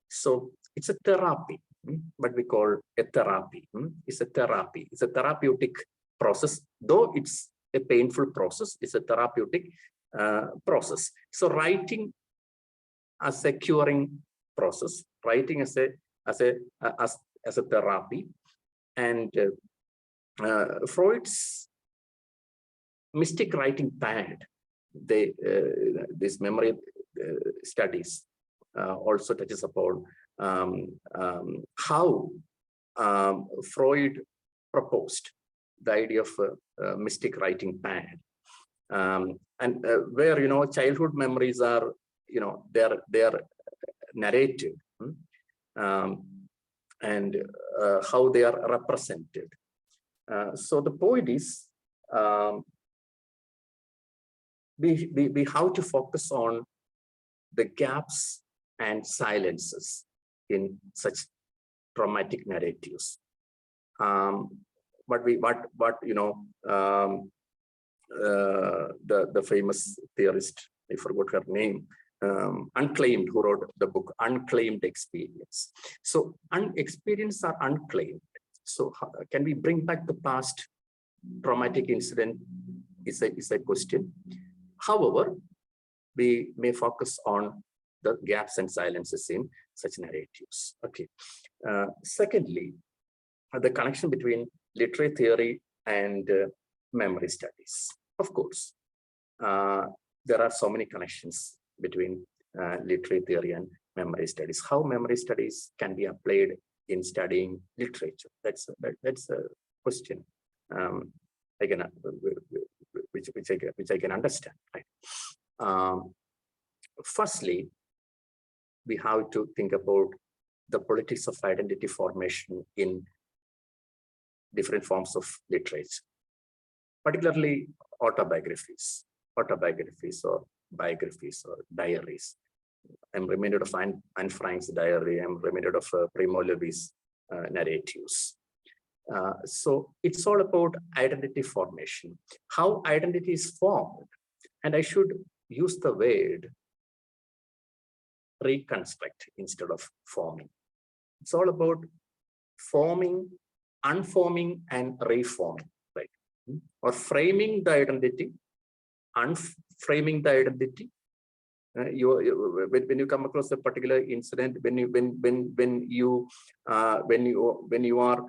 So it's a therapy, what we call a therapy. It's a therapy. It's a therapeutic process, though it's a painful process. It's a therapeutic process. So writing as a curing process, writing as a therapy, and Freud's mystic writing pad, this memory studies also touches upon how Freud proposed the idea of mystic writing pad, and where childhood memories are they're narrated, and how they are represented. So the point is, we have to focus on the gaps and silences in such traumatic narratives. The famous theorist, I forgot her name, Unclaimed, who wrote the book Unclaimed Experience. So experience are unclaimed. So can we bring back the past traumatic incident is a question. However, we may focus on the gaps and silences in such narratives. Okay. Secondly, the connection between literary theory and memory studies. Of course, there are so many connections between literary theory and memory studies. How memory studies can be applied in studying literature? That's a question. Which I can understand. Right? Firstly, we have to think about the politics of identity formation in different forms of literature, particularly autobiographies or biographies or diaries. I'm reminded of Anne Frank's diary. I'm reminded of Primo Levi's narratives. So it's all about identity formation, how identity is formed. And I should use the word reconstruct instead of forming. It's all about forming, unforming, and reforming, right? Or framing the identity, unframing the identity. When you come across a particular incident, when you are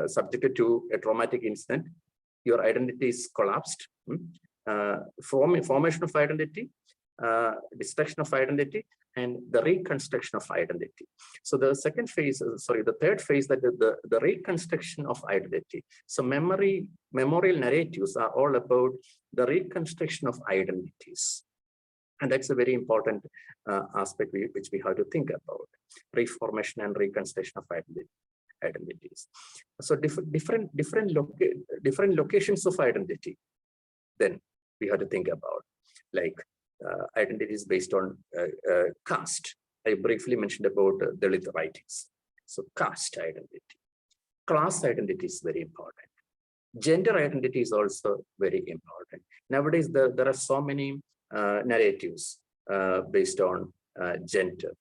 subjected to a traumatic incident, your identity is collapsed. Formation of identity, destruction of identity, and the reconstruction of identity. So the second phase, the third phase, that the reconstruction of identity. So memorial narratives are all about the reconstruction of identities. And that's a very important aspect which we have to think about, reformation and reconstruction of identities. So different locations of identity, then we have to think about, like identities based on caste. I briefly mentioned about Dalit writings. So caste identity, class identity is very important. Gender identity is also very important. Nowadays, there are so many narratives based on gender.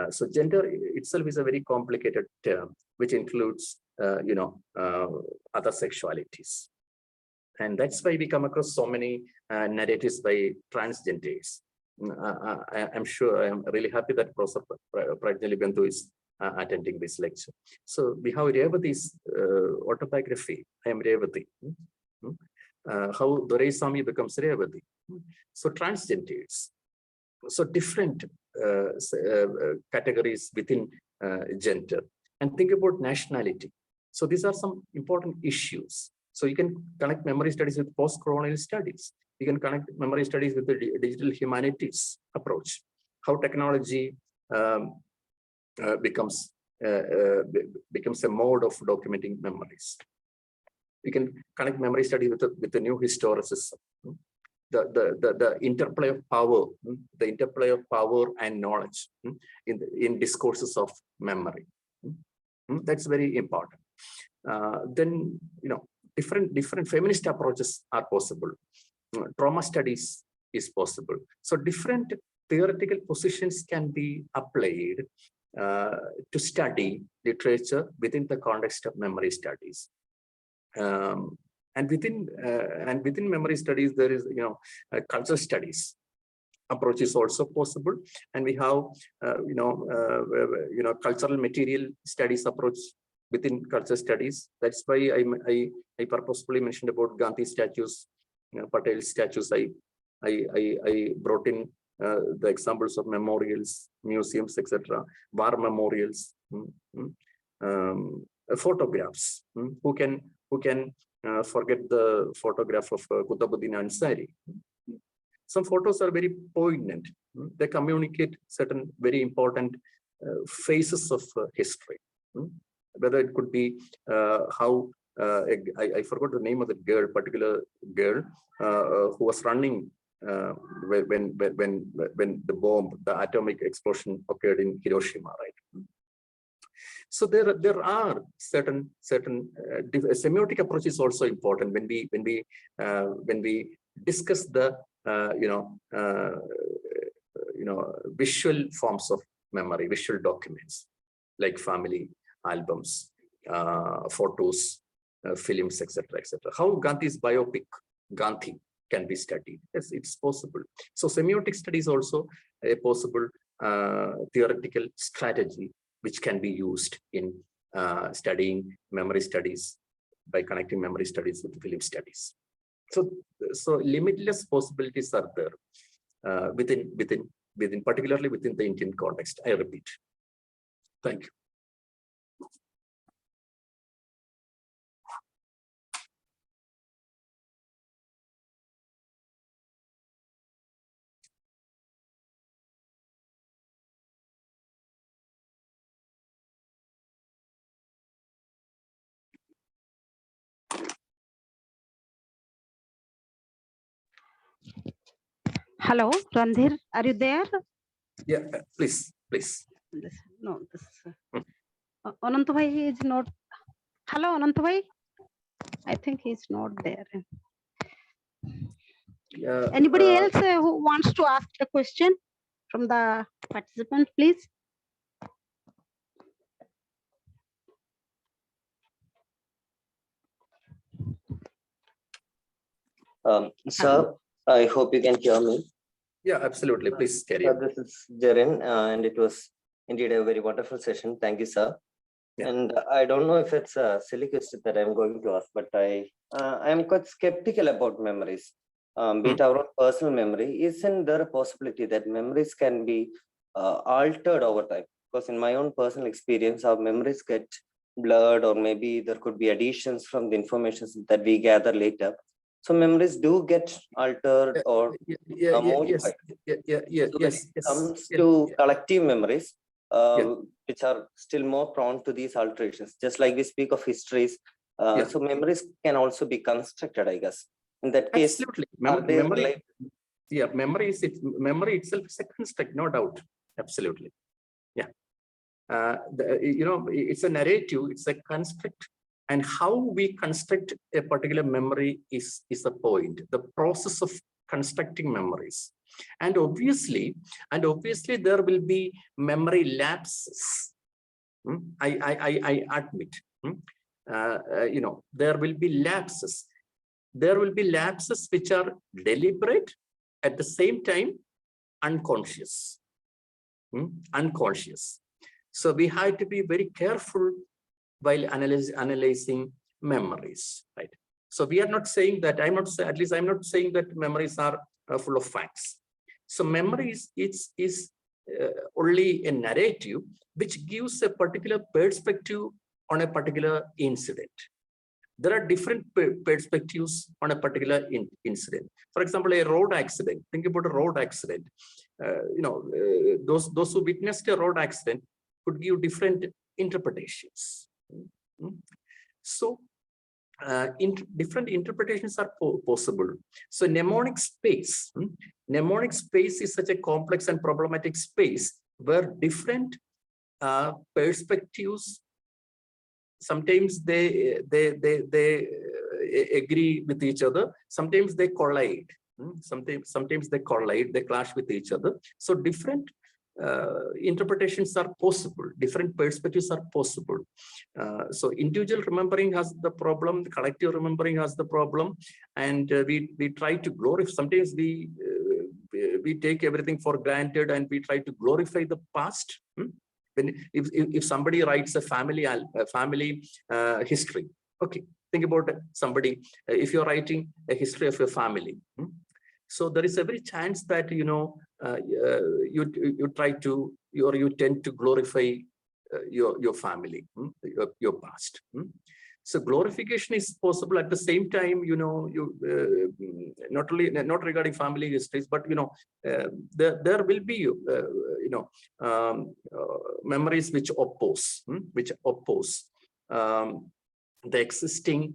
So gender itself is a very complicated term, which includes, other sexualities. And that's why we come across so many narratives by transgenders. I'm sure, I'm really happy that Professor Pradhan Bandhu is attending this lecture. So we have Revati's autobiography. I am Revati. How Doraisamy becomes Revati. So transgenders. So different categories within gender. And think about nationality. So these are some important issues. So you can connect memory studies with post-colonial studies. You can connect memory studies with the digital humanities approach. How technology becomes a mode of documenting memories. We can connect memory studies with the new historicism. The interplay of power, and knowledge in discourses of memory. That's very important. Then, different feminist approaches are possible. Trauma studies is possible. So different theoretical positions can be applied to study literature within the context of memory studies. And within memory studies, there is cultural studies approach is also possible, and we have cultural material studies approach within culture studies. That's why I purposefully mentioned about Gandhi statues, Patel statues. I brought in the examples of memorials, museums, etc., war memorials, photographs. Who can forget the photograph of Qutbuddin Ansari? Some photos are very poignant. They communicate certain very important phases of history. Whether it could be how I forgot the name of the particular girl who was running when the atomic explosion occurred in Hiroshima, right? So there are certain semiotic approach is also important when we discuss the visual forms of memory, visual documents like family albums, photos, films, etc., etc. How Gandhi's biopic Gandhi can be studied? Yes, it's possible. So semiotic studies also possible theoretical strategy which can be used in studying memory studies by connecting memory studies with film studies. So limitless possibilities are there within particularly within the Indian context. I repeat. Thank you. Hello, Randhir, are you there? Yeah, please. No, Ananta bhai is not. Hello, Ananta bhai. I think he's not there. Anybody else who wants to ask a question from the participant, please? Sir, I hope you can hear me. Yeah, absolutely. Please carry on. This is Jaren, and it was indeed a very wonderful session. Thank you, sir. Yeah. And I don't know if it's a silly question that I'm going to ask, but I'm quite skeptical about memories. Be it our own personal memory, isn't there a possibility that memories can be altered over time? Because in my own personal experience, our memories get blurred, or maybe there could be additions from the information that we gather later. So memories do get altered or modified. Yes. So when it comes to collective memories, which are still more prone to these alterations, just like we speak of histories. So memories can also be constructed, I guess. In that case, absolutely. Memory itself is a construct, no doubt. Absolutely. Yeah. It's a narrative, it's a construct. And how we construct a particular memory is the point, the process of constructing memories. And obviously there will be memory lapses. I admit. There will be lapses. There will be lapses which are deliberate, at the same time unconscious. Unconscious. So we have to be very careful while analyzing memories, right? So we are not saying that, I'm not saying that memories are full of facts. So memories is only a narrative which gives a particular perspective on a particular incident. There are different perspectives on a particular incident. For example, a road accident. Think about a road accident. Those who witnessed a road accident could give different interpretations. So different interpretations are possible. So mnemonic space is such a complex and problematic space where different perspectives, sometimes they agree with each other, sometimes they collide. Sometimes they collide, they clash with each other. So different interpretations are possible, different perspectives are possible. So individual remembering has the problem, the collective remembering has the problem, and we try to glorify. Sometimes we take everything for granted and we try to glorify the past. If somebody writes a family history, okay, think about somebody, if you're writing a history of your family, so there is every chance that you tend to glorify your family, your past. So glorification is possible. At the same time, not regarding family histories, but there will be memories which oppose the existing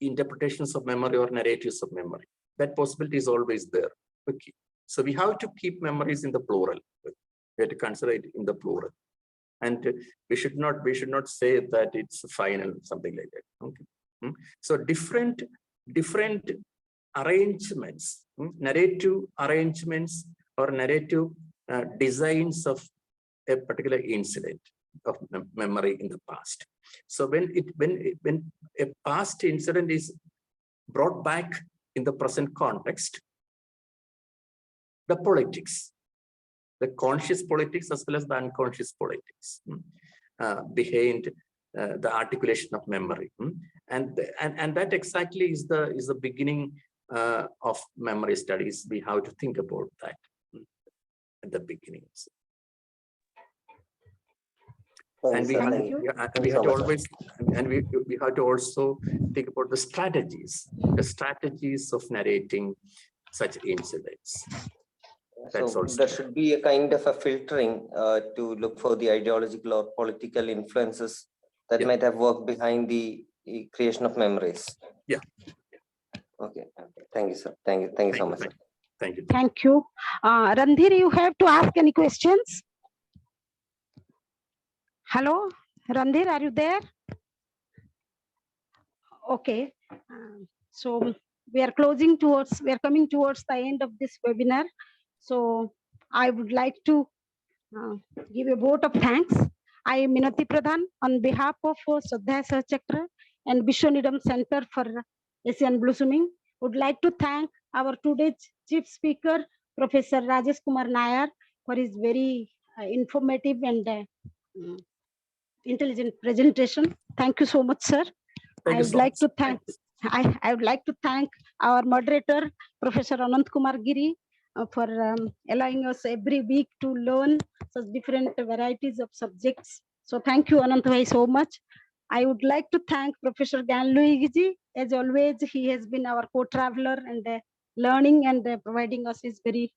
interpretations of memory or narratives of memory. That possibility is always there. Okay, so we have to keep memories in the plural. We have to consider it in the plural, and we should not say that it's final, something like that. Okay, so different arrangements, narrative arrangements or narrative designs of a particular incident of memory in the past. So when a past incident is brought back in the present context, the politics, the conscious politics as well as the unconscious politics behind the articulation of memory. And that exactly is the beginning of memory studies. We have to think about that at the beginning. And we have to always, and we have to also think about the strategies of narrating such incidents. So there should be a kind of a filtering to look for the ideological or political influences that might have worked behind the creation of memories. Yeah. Okay. Thank you, sir. Thank you so much. Sir. Thank you. Thank you. Randhir, you have to ask any questions? Hello, Randhir, are you there? Okay. So we are coming towards the end of this webinar. So I would like to give a vote of thanks. I am Minati Pradhan on behalf of Socialism and Vishwaneedam Center for Asian Blossoming. Would like to thank our today's chief speaker, Professor Rajesh Kumar Nair, for his very informative and intelligent presentation. Thank you so much, sir. I would like to thank our moderator, Professor Ananta Giri, for allowing us every week to learn such different varieties of subjects. So thank you, Ananta so much. I would like to thank Professor Ganluigi. As always, he has been our co-traveler and learning and providing us his very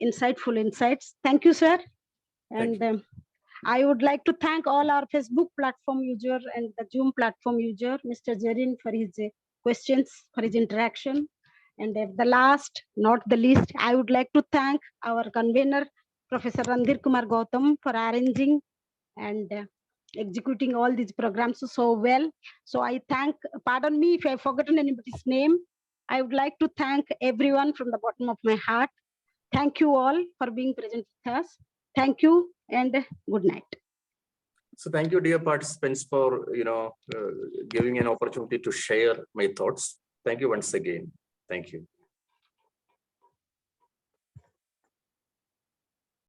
insightful insights. Thank you, sir. And I would like to thank all our Facebook platform user and the Zoom platform user, Mr. Jarin, for his questions, for his interaction. And the last, not the least, I would like to thank our convener, Professor Randhir Kumar Gautam, for arranging and executing all these programs so well. So I thank, pardon me if I've forgotten anybody's name. I would like to thank everyone from the bottom of my heart. Thank you all for being present with us. Thank you and good night. So thank you, dear participants, for giving an opportunity to share my thoughts. Thank you once again. Thank you.